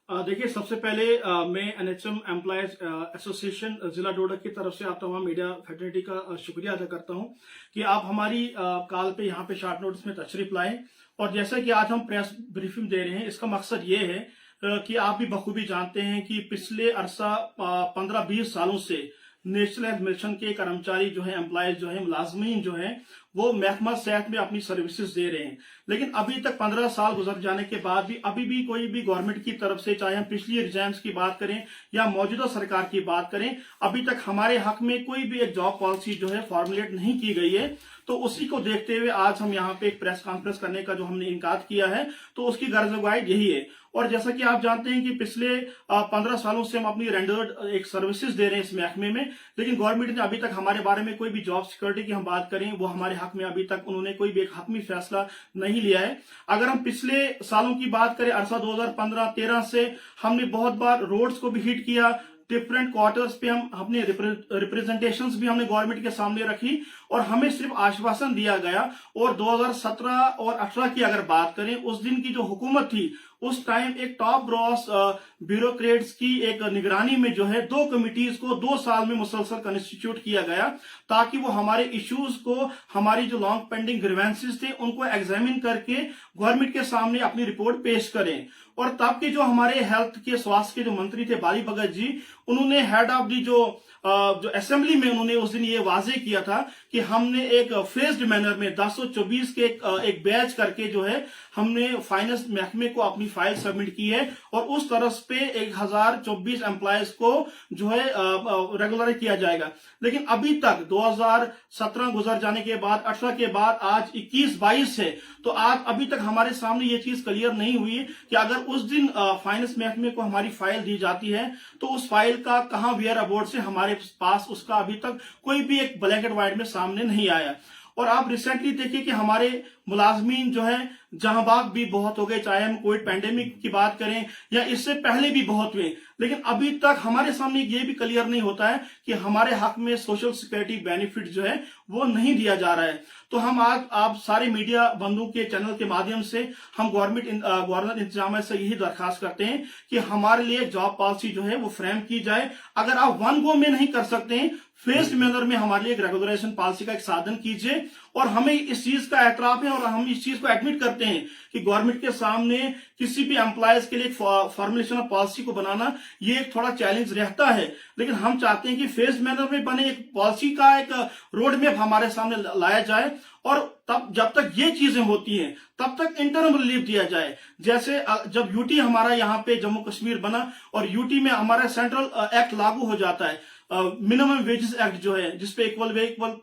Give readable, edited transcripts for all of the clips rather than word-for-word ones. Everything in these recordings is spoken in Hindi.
देखिए, सबसे पहले मैं एनएचएम एम्प्लॉयज एसोसिएशन जिला डोडा की तरफ से आप तमाम मीडिया फैटर्निटी का शुक्रिया अदा करता हूं कि आप हमारी कॉल पे यहाँ पे शॉर्ट नोटिस में तशरीफ लाएं। और जैसा कि आज हम प्रेस ब्रीफिंग दे रहे हैं, इसका मकसद ये है कि आप भी बखूबी जानते हैं कि पिछले अरसा 15-20 सालों से नेशनल हेल्थ मिशन के कर्मचारी जो है, एम्प्लॉयज जो है, मुलाजमीन जो है, वो महकमा सेहत में अपनी सर्विसेज दे रहे हैं। लेकिन अभी तक 15 साल गुजर जाने के बाद भी अभी भी कोई भी गवर्नमेंट की तरफ से, चाहे हम पिछली एग्जाम्स की बात करें या मौजूदा सरकार की बात करें, अभी तक हमारे हक में कोई भी एक जॉब पॉलिसी जो है फॉर्मुलेट नहीं की गई है। तो उसी को देखते हुए आज हम यहाँ पे एक प्रेस कॉन्फ्रेंस करने का जो हमने इनकार किया है, तो उसकी गर्ज गाइड यही है। और जैसा कि आप जानते हैं कि पिछले 15 सालों से हम अपनी रेंडर्ड एक सर्विसेज दे रहे हैं इस महकमे में, लेकिन गवर्नमेंट ने अभी तक हमारे बारे में कोई भी जॉब सिक्योरिटी की हम बात करें, वो हमारे हक में अभी तक उन्होंने कोई भी एक हतमी फैसला नहीं लिया है। अगर हम पिछले सालों की बात करें, अरसा 2015-13 से हमने बहुत बार रोड्स को भी हिट किया, डिफरेंट क्वार्टर्स पे हम अपने रिप्रेजेंटेशंस भी हमने गवर्नमेंट के सामने रखी और हमें सिर्फ आश्वासन दिया गया। और 2017 और 18 की अगर बात करें, उस दिन की जो हुकूमत थी, उस टाइम एक टॉप ब्रॉस ब्यूरोक्रेट्स की एक निगरानी में जो है 2 कमिटीज को 2 साल में मुसलसल कंस्टिट्यूट किया गया, ताकि वो हमारे इश्यूज को, हमारी जो लॉन्ग पेंडिंग ग्रीवेंसेस थे, उनको एग्जामिन करके गवर्नमेंट के सामने अपनी रिपोर्ट पेश करें। और तब के जो हमारे हेल्थ के, स्वास्थ्य के जो मंत्री थे बाली भगत जी, उन्होंने हेड ऑफ दी जो असेंबली में उन्होंने उस दिन ये वाजे किया था कि हमने एक फेस्ड मैनर में 1024 के एक बैच करके जो है हमने फाइनेंस महकमे को अपनी फाइल सबमिट की है और उस तरफ पे 1024 एम्प्लॉयज को जो है रेगुलर किया जाएगा। लेकिन अभी तक 2017 गुजर जाने के बाद, 18 के बाद आज 21-22 है, तो आज अभी तक हमारे सामने ये चीज क्लियर नहीं हुई कि अगर उस दिन फाइनेंस महकमे को हमारी फाइल दी जाती है, तो उस फाइल का कहां वेयर अबाउट से हमारे पास उसका अभी तक कोई भी एक ब्लैक एंड व्हाइट में सामने नहीं आया। और आप रिसेंटली देखिए कि हमारे मुलाजमीन जो है जहां बाग भी बहुत हो गए, चाहे हम कोविड पैंडेमिक की बात करें या इससे पहले भी बहुत हुए, लेकिन अभी तक हमारे सामने ये भी क्लियर नहीं होता है कि हमारे हक में सोशल सिक्योरिटी बेनिफिट जो है वो नहीं दिया जा रहा है। तो हम आज आप सारे मीडिया बंधु के चैनल के माध्यम से हम गवर्नर इंतजाम से यही दरखास्त करते हैं कि हमारे लिए जॉब पॉलिसी जो है वो फ्रेम की जाए। अगर आप वन गो में नहीं कर सकते हैं, फेस्ड मैनर में हमारे लिए एक रेगुलराइजेशन पॉलिसी का एक साधन कीजिए। और हमें इस चीज का एतराफ है और हम इस चीज को एडमिट करते हैं कि गवर्नमेंट के सामने किसी भी एम्प्लॉयज के लिए फॉर्मुलेशन ऑफ पॉलिसी को बनाना ये एक थोड़ा चैलेंज रहता है। लेकिन हम चाहते हैं कि फेस्ड मैनर में बने एक पॉलिसी का एक रोड मैप हमारे सामने लाया जाए और तब जब तक ये चीजें होती हैं तब तक इंटरम रिलीफ दिया जाए। जैसे जब यूटी हमारा यहाँ पे जम्मू कश्मीर बना और यूटी में हमारा सेंट्रल एक्ट लागू हो जाता है, मिनिमम वेजेस एक्ट जो है, जिसपे इक्वल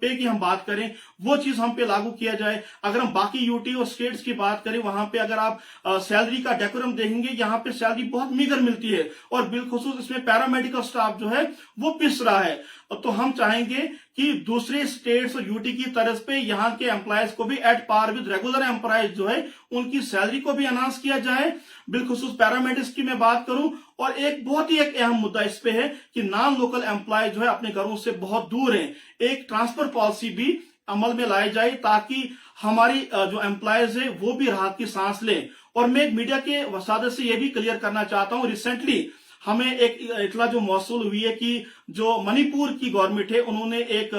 पे की हम बात करें, वो चीज हम पे लागू किया जाए। अगर हम बाकी यूटी और स्टेट्स की बात करें, वहां पे अगर आप सैलरी का डेकोरम देखेंगे, यहाँ पे सैलरी बहुत मीगर मिलती है और बिलखुसूस इसमें पैरामेडिकल स्टाफ जो है वो पिस रहा है। तो हम चाहेंगे कि दूसरे स्टेट्स और यूटी की तरफ पे यहाँ के एम्प्लॉयज को भी at par with regular employees जो है उनकी सैलरी को भी अनाउंस किया जाए। बिलखुसूस पैरामेडिक्स की मैं बात करूं, और एक बहुत ही एक अहम मुद्दा इस पे है कि नॉन लोकल एम्प्लॉय जो है अपने घरों से बहुत दूर हैं, एक ट्रांसफर पॉलिसी भी अमल में लाई जाए ताकि हमारी जो एम्प्लॉयज है वो भी राहत की सांस लें। और मैं मीडिया के वसादत से ये भी क्लियर करना चाहता हूं, रिसेंटली हमें एक इतला जो मौसूल हुई है कि जो मणिपुर की गवर्नमेंट है उन्होंने एक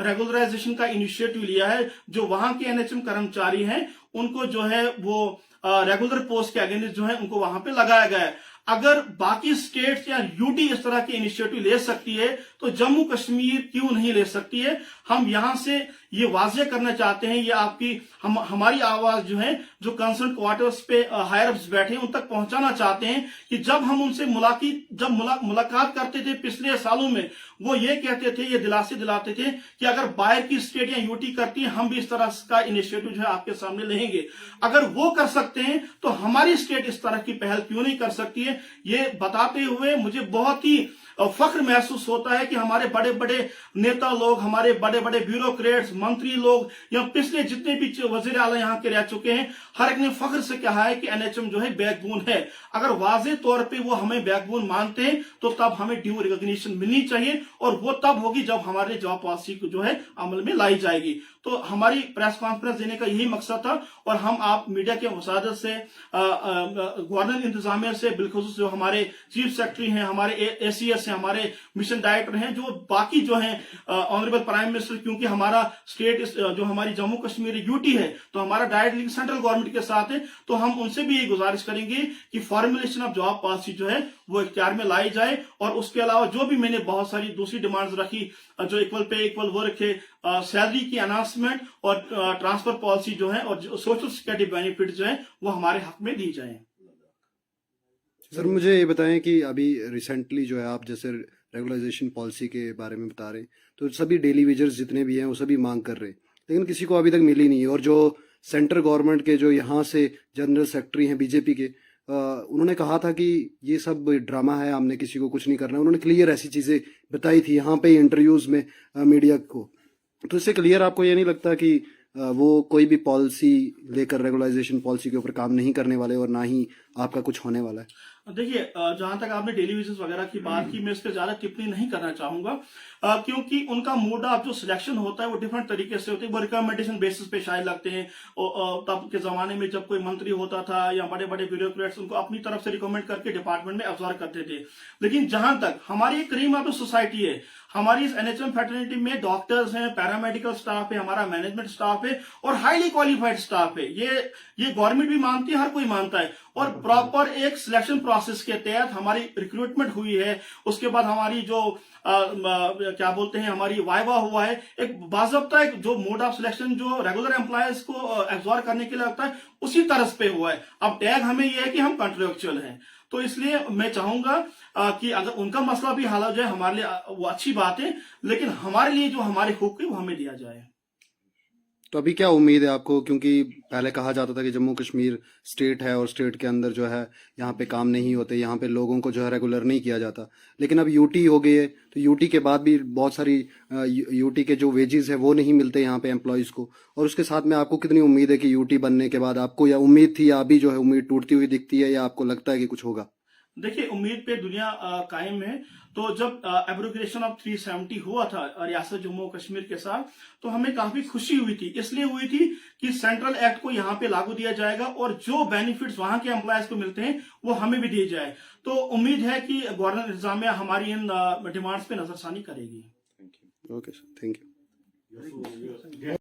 रेगुलराइजेशन का इनिशिएटिव लिया है। जो वहां के एनएचएम कर्मचारी हैं उनको जो है वो रेगुलर पोस्ट के अगेंस्ट जो है उनको वहां पे लगाया गया है। अगर बाकी स्टेट्स या यूटी इस तरह के इनिशिएटिव ले सकती है तो जम्मू कश्मीर क्यों नहीं ले सकती है। हम यहां से ये वाजे करना चाहते हैं, ये आपकी हमारी आवाज जो है, जो कंसर्न क्वार्टर्स पे हायर अप्स बैठे हैं, उन तक पहुंचाना चाहते हैं कि जब हम उनसे मुलाकात करते थे पिछले सालों में, वो ये कहते थे, ये दिलासे दिलाते थे कि अगर बाहर की स्टेट या यूटी करती है, हम भी इस तरह का इनिशिएटिव जो है आपके सामने लेंगे। अगर वो कर सकते हैं तो हमारी स्टेट इस तरह की पहल क्यों नहीं कर सकती है। ये बताते हुए मुझे बहुत ही फख्र महसूस होता है कि हमारे बड़े बड़े नेता लोग, हमारे बड़े बड़े ब्यूरोक्रेट्स, मंत्री लोग या पिछले जितने भी वजीर आला यहाँ के रह चुके हैं, हर एक ने फख्र से कहा है कि एनएचएम जो है बैकबोन है। अगर वाजे तौर पे वो हमें बैकबोन मानते हैं तो तब हमें ड्यू रिकॉग्निशन मिलनी चाहिए और वो तब होगी जब हमारे जॉब पॉलिसी को जो है अमल में लाई जाएगी। तो हमारी प्रेस कॉन्फ्रेंस देने का यही मकसद था और हम आप मीडिया के मुसादत से गवर्नर इंतजामिया से बिलखुसूस जो हमारे चीफ सेक्रेटरी हैं, हमारे एसीएस हैं, हमारे मिशन डायरेक्टर हैं, जो बाकी जो हैं ऑनरेबल प्राइम मिनिस्टर, क्योंकि हमारा स्टेट जो हमारी जम्मू कश्मीर यूटी है तो हमारा डायरेक्ट लिंक सेंट्रल गवर्नमेंट के साथ है, तो हम उनसे भी ये गुजारिश करेंगे कि फॉर्मुलेशन ऑफ जॉब पॉलिसी जो है वो इख्तियार में लाई जाए। और उसके अलावा जो भी मैंने बहुत सारी दूसरी डिमांड्स रखी, जो इक्वल पे इक्वल वर्क है, सैलरी की अनाउंसमेंट और ट्रांसफर पॉलिसी जो है और सोशल सिक्योरिटी बेनिफिट जो है वो हमारे हक में दी जाए। सर मुझे ये बताएं कि अभी रिसेंटली जो है आप जैसे रेगुलराइजेशन पॉलिसी के बारे में बता रहे हैं, तो सभी डेली वेजर्स जितने भी हैं वो सभी मांग कर रहे हैं, लेकिन किसी को अभी तक मिली नहीं है। और जो सेंट्रल गवर्नमेंट के जो यहाँ से जनरल सेक्रेटरी हैं बीजेपी के, उन्होंने कहा था कि ये सब ड्रामा है, हमने किसी को कुछ नहीं करना। उन्होंने क्लियर ऐसी चीज़ें बताई थी यहाँ पे इंटरव्यूज़ में मीडिया को। तो इससे क्लियर आपको ये नहीं लगता कि वो कोई भी पॉलिसी लेकर रेगुलराइजेशन पॉलिसी के ऊपर काम नहीं करने वाले और ना ही आपका कुछ होने वाला है? देखिए, जहां तक आपने डेली वेजेस वगैरह की बात की, मैं इस पर ज्यादा टिप्पणी नहीं करना चाहूंगा, क्योंकि उनका मोड ऑफ जो सिलेक्शन होता है वो डिफरेंट तरीके से होते हैं। वो रिकमेंडेशन बेसिस पे शायद लगते हैं। तब के जमाने में जब कोई मंत्री होता था या बड़े बड़े ब्यूरोक्रेट्स उनको अपनी तरफ से रिकमेंड करके डिपार्टमेंट में अब्जॉर्व करते थे। लेकिन जहां तक हमारी क्रीम ऑफ द सोसाइटी है, हमारी इस एनएचएम फैटर्निटी में डॉक्टर्स हैं, पैरामेडिकल स्टाफ है, हमारा मैनेजमेंट स्टाफ है और हाईली क्वालिफाइड स्टाफ है। ये गवर्नमेंट भी मानती है, हर कोई मानता है। और प्रॉपर एक सिलेक्शन प्रोसेस के तहत हमारी रिक्रूटमेंट हुई है। उसके बाद हमारी जो क्या बोलते हैं, हमारी वाइवा हुआ है। एक बाज़ाब्ता एक जो मोड ऑफ सिलेक्शन जो रेगुलर एम्प्लॉयज को एब्जॉर्ब करने के लिए लगता है उसी तरह पे हुआ है। अब टैग हमें यह है कि हम कॉन्ट्रेक्चुअल हैं, तो इसलिए मैं चाहूंगा कि अगर उनका मसला भी हल हो जाए हमारे लिए वो अच्छी बात है, लेकिन हमारे लिए जो हमारे हक है वो हमें दिया जाए। तो अभी क्या उम्मीद है आपको, क्योंकि पहले कहा जाता था कि जम्मू कश्मीर स्टेट है और स्टेट के अंदर जो है यहाँ पे काम नहीं होते, यहाँ पे लोगों को जो है रेगुलर नहीं किया जाता, लेकिन अब यूटी हो गई है, तो यूटी के बाद भी बहुत सारी यूटी के जो वेजेस है वो नहीं मिलते यहाँ पे एम्प्लॉयज को। और उसके साथ में आपको कितनी उम्मीद है कि यूटी बनने के बाद आपको, या उम्मीद थी या अभी जो है उम्मीद टूटती हुई दिखती है, या आपको लगता है कि कुछ होगा? देखिए, उम्मीद पे दुनिया कायम है। तो जब एब्रोगेशन ऑफ 370 हुआ था रियासत जम्मू कश्मीर के साथ, तो हमें काफी खुशी हुई थी। इसलिए हुई थी कि सेंट्रल एक्ट को यहाँ पे लागू दिया जाएगा और जो बेनिफिट्स वहां के एम्प्लॉयज को मिलते हैं वो हमें भी दिए जाए। तो उम्मीद है कि गवर्नर इंतजामिया हमारी इन डिमांड्स पे नजरसानी करेगी। Okay sir, thank you.